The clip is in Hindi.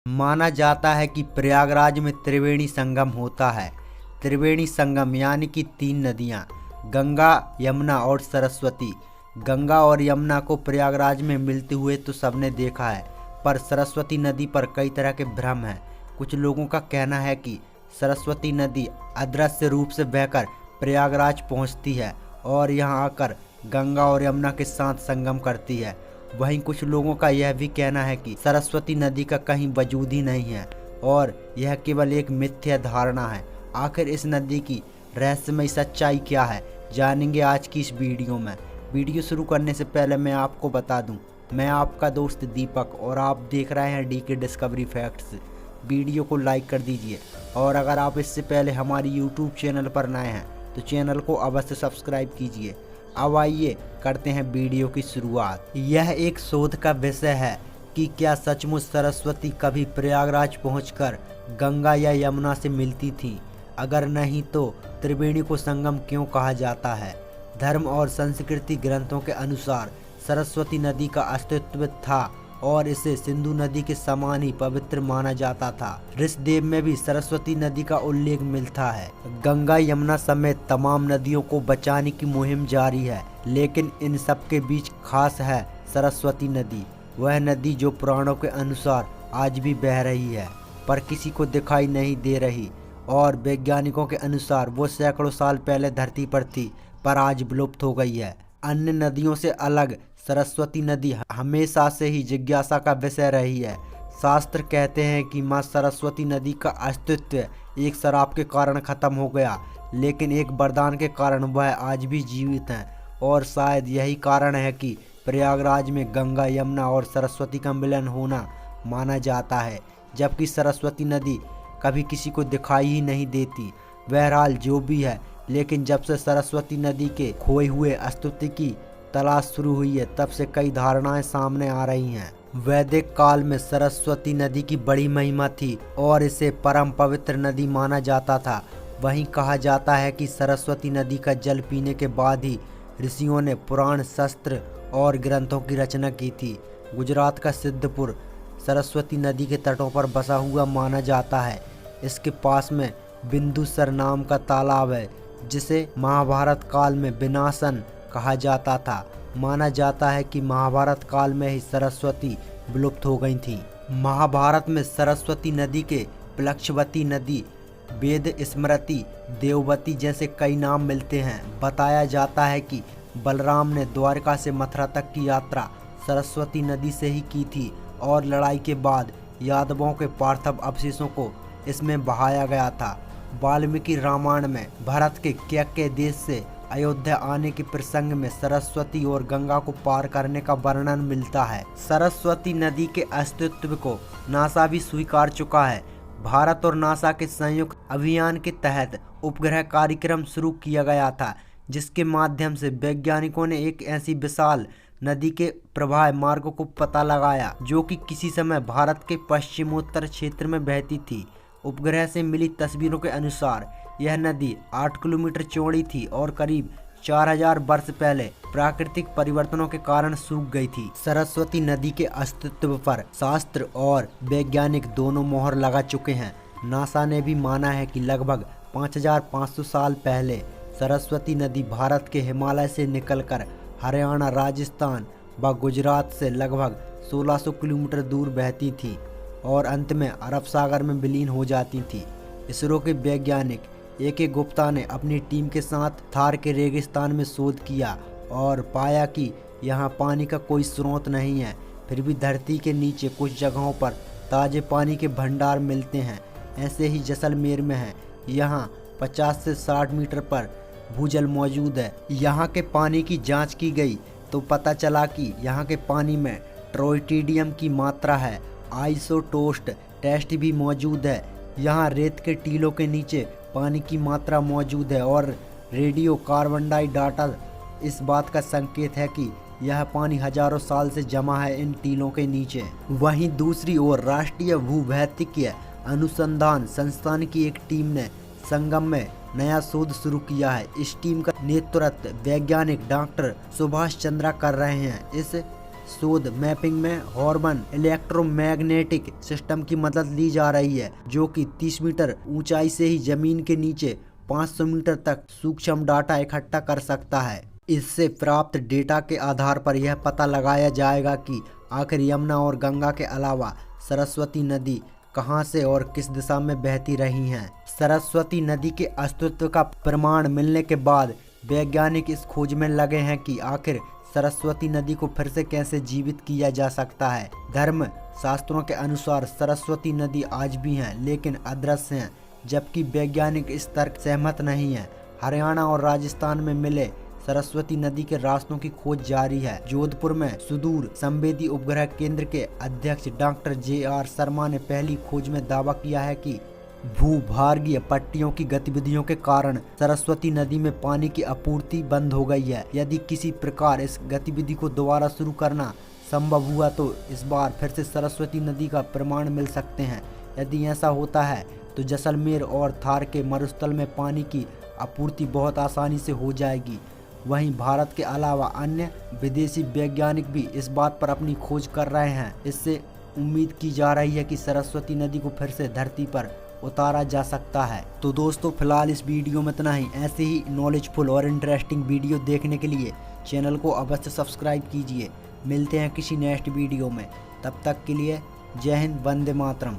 माना जाता है कि प्रयागराज में त्रिवेणी संगम होता है। त्रिवेणी संगम यानी कि तीन नदियाँ गंगा, यमुना और सरस्वती। गंगा और यमुना को प्रयागराज में मिलते हुए तो सबने देखा है, पर सरस्वती नदी पर कई तरह के भ्रम हैं। कुछ लोगों का कहना है कि सरस्वती नदी अदृश्य रूप से बहकर प्रयागराज पहुंचती है और यहां आकर गंगा और यमुना के साथ संगम करती है। वहीं कुछ लोगों का यह भी कहना है कि सरस्वती नदी का कहीं वजूद ही नहीं है और यह केवल एक मिथ्या धारणा है। आखिर इस नदी की रहस्यमयी सच्चाई क्या है, जानेंगे आज की इस वीडियो में। वीडियो शुरू करने से पहले मैं आपको बता दूं, मैं आपका दोस्त दीपक और आप देख रहे हैं डीके डिस्कवरी फैक्ट्स। वीडियो को लाइक कर दीजिए और अगर आप इससे पहले हमारी यूट्यूब चैनल पर नए हैं तो चैनल को अवश्य सब्सक्राइब कीजिए। अब आइए करते हैं वीडियो की शुरुआत। यह एक शोध का विषय है कि क्या सचमुच सरस्वती कभी प्रयागराज पहुंचकर गंगा या यमुना से मिलती थी। अगर नहीं तो त्रिवेणी को संगम क्यों कहा जाता है। धर्म और संस्कृति ग्रंथों के अनुसार सरस्वती नदी का अस्तित्व था और इसे सिंधु नदी के समान ही पवित्र माना जाता था। ऋषदेव में भी सरस्वती नदी का उल्लेख मिलता है। गंगा, यमुना समेत तमाम नदियों को बचाने की मुहिम जारी है, लेकिन इन सब के बीच खास है सरस्वती नदी। वह नदी जो पुराणों के अनुसार आज भी बह रही है, पर किसी को दिखाई नहीं दे रही और वैज्ञानिकों के अनुसार वो सैकड़ों साल पहले धरती पर थी, पर आज विलुप्त हो गई है। अन्य नदियों से अलग सरस्वती नदी हमेशा से ही जिज्ञासा का विषय रही है। शास्त्र कहते हैं कि माँ सरस्वती नदी का अस्तित्व एक श्राप के कारण खत्म हो गया, लेकिन एक वरदान के कारण वह आज भी जीवित है। और शायद यही कारण है कि प्रयागराज में गंगा, यमुना और सरस्वती का मिलन होना माना जाता है, जबकि सरस्वती नदी कभी किसी को दिखाई ही नहीं देती। बहरहाल जो भी है, लेकिन जब से सरस्वती नदी के खोए हुए अस्तित्व की तलाश शुरू हुई है, तब से कई धारणाएं सामने आ रही हैं। वैदिक काल में सरस्वती नदी की बड़ी महिमा थी और इसे परम पवित्र नदी माना जाता था। वहीं कहा जाता है कि सरस्वती नदी का जल पीने के बाद ही ऋषियों ने पुराण, शास्त्र और ग्रंथों की रचना की थी। गुजरात का सिद्धपुर सरस्वती नदी के तटों पर बसा हुआ माना जाता है। इसके पास में बिंदुसर नाम का तालाब है, जिसे महाभारत काल में विनाशन कहा जाता था। माना जाता है कि महाभारत काल में ही सरस्वती विलुप्त हो गई थी। महाभारत में सरस्वती नदी के प्लक्षवती नदी, वेद स्मृति, देववती जैसे कई नाम मिलते हैं। बताया जाता है कि बलराम ने द्वारका से मथुरा तक की यात्रा सरस्वती नदी से ही की थी और लड़ाई के बाद यादवों के पार्थिव अवशेषों को इसमें बहाया गया था। वाल्मीकि रामायण में भरत के कैकेय देश से अयोध्या आने के प्रसंग में सरस्वती और गंगा को पार करने का वर्णन मिलता है। सरस्वती नदी के अस्तित्व को नासा भी स्वीकार चुका है। भारत और नासा के संयुक्त अभियान के तहत उपग्रह कार्यक्रम शुरू किया गया था, जिसके माध्यम से वैज्ञानिकों ने एक ऐसी विशाल नदी के प्रवाह मार्ग को पता लगाया जो कि किसी समय भारत के पश्चिमोत्तर क्षेत्र में बहती थी। उपग्रह से मिली तस्वीरों के अनुसार यह नदी 8 किलोमीटर चौड़ी थी और करीब 4000 वर्ष पहले प्राकृतिक परिवर्तनों के कारण सूख गई थी। सरस्वती नदी के अस्तित्व पर शास्त्र और वैज्ञानिक दोनों मोहर लगा चुके हैं। नासा ने भी माना है कि लगभग 5500 साल पहले सरस्वती नदी भारत के हिमालय से निकलकर हरियाणा, राजस्थान व गुजरात से लगभग 1600 किलोमीटर दूर बहती थी और अंत में अरब सागर में विलीन हो जाती थी। इसरो के वैज्ञानिक ए.के. गुप्ता ने अपनी टीम के साथ थार के रेगिस्तान में शोध किया और पाया कि यहाँ पानी का कोई स्रोत नहीं है। फिर भी धरती के नीचे कुछ जगहों पर ताजे पानी के भंडार मिलते हैं। ऐसे ही जैसलमेर में है। यहाँ 50 से 60 मीटर पर भूजल मौजूद है। यहाँ के पानी की जांच की गई तो पता चला कि यहाँ के पानी में ट्रोटिडियम की मात्रा है। आइसोटोस्ट टेस्ट भी मौजूद है। यहाँ रेत के टीलों के नीचे पानी की मात्रा मौजूद है और रेडियो कार्बन डाटा इस बात का संकेत है कि यह पानी हजारों साल से जमा है इन टीलों के नीचे। वहीं दूसरी ओर राष्ट्रीय भूभौतिकीय अनुसंधान संस्थान की एक टीम ने संगम में नया शोध शुरू किया है। इस टीम का नेतृत्व वैज्ञानिक डॉक्टर सुभाष चंद्रा कर रहे हैं। इस शोध मैपिंग में हॉर्मन इलेक्ट्रोमैग्नेटिक सिस्टम की मदद ली जा रही है, जो कि 30 मीटर ऊंचाई से ही जमीन के नीचे 500 मीटर तक सूक्ष्म डाटा इकट्ठा कर सकता है। इससे प्राप्त डेटा के आधार पर यह पता लगाया जाएगा कि आखिर यमुना और गंगा के अलावा सरस्वती नदी कहां से और किस दिशा में बहती रही हैं। सरस्वती नदी के अस्तित्व का प्रमाण मिलने के बाद वैज्ञानिक इस खोज में लगे हैं कि आखिर सरस्वती नदी को फिर से कैसे जीवित किया जा सकता है। धर्म शास्त्रों के अनुसार सरस्वती नदी आज भी है, लेकिन अदृश्य हैं, जबकि वैज्ञानिक इस तर्क सहमत नहीं है। हरियाणा और राजस्थान में मिले सरस्वती नदी के रास्तों की खोज जारी है। जोधपुर में सुदूर संवेदी उपग्रह केंद्र के अध्यक्ष डॉक्टर JR शर्मा ने पहली खोज में दावा किया है कि भूभार्गीय पट्टियों की गतिविधियों के कारण सरस्वती नदी में पानी की आपूर्ति बंद हो गई है। यदि किसी प्रकार इस गतिविधि को दोबारा शुरू करना संभव हुआ तो इस बार फिर से सरस्वती नदी का प्रमाण मिल सकते हैं। यदि ऐसा होता है तो जैसलमेर और थार के मरुस्थल में पानी की आपूर्ति बहुत आसानी से हो जाएगी। वहीं भारत के अलावा अन्य विदेशी वैज्ञानिक भी इस बात पर अपनी खोज कर रहे हैं। इससे उम्मीद की जा रही है कि सरस्वती नदी को फिर से धरती पर उतारा जा सकता है। तो दोस्तों, फिलहाल इस वीडियो में इतना ही। ऐसे ही नॉलेजफुल और इंटरेस्टिंग वीडियो देखने के लिए चैनल को अवश्य सब्सक्राइब कीजिए। मिलते हैं किसी नेक्स्ट वीडियो में, तब तक के लिए जय हिंद, वंदे मातरम।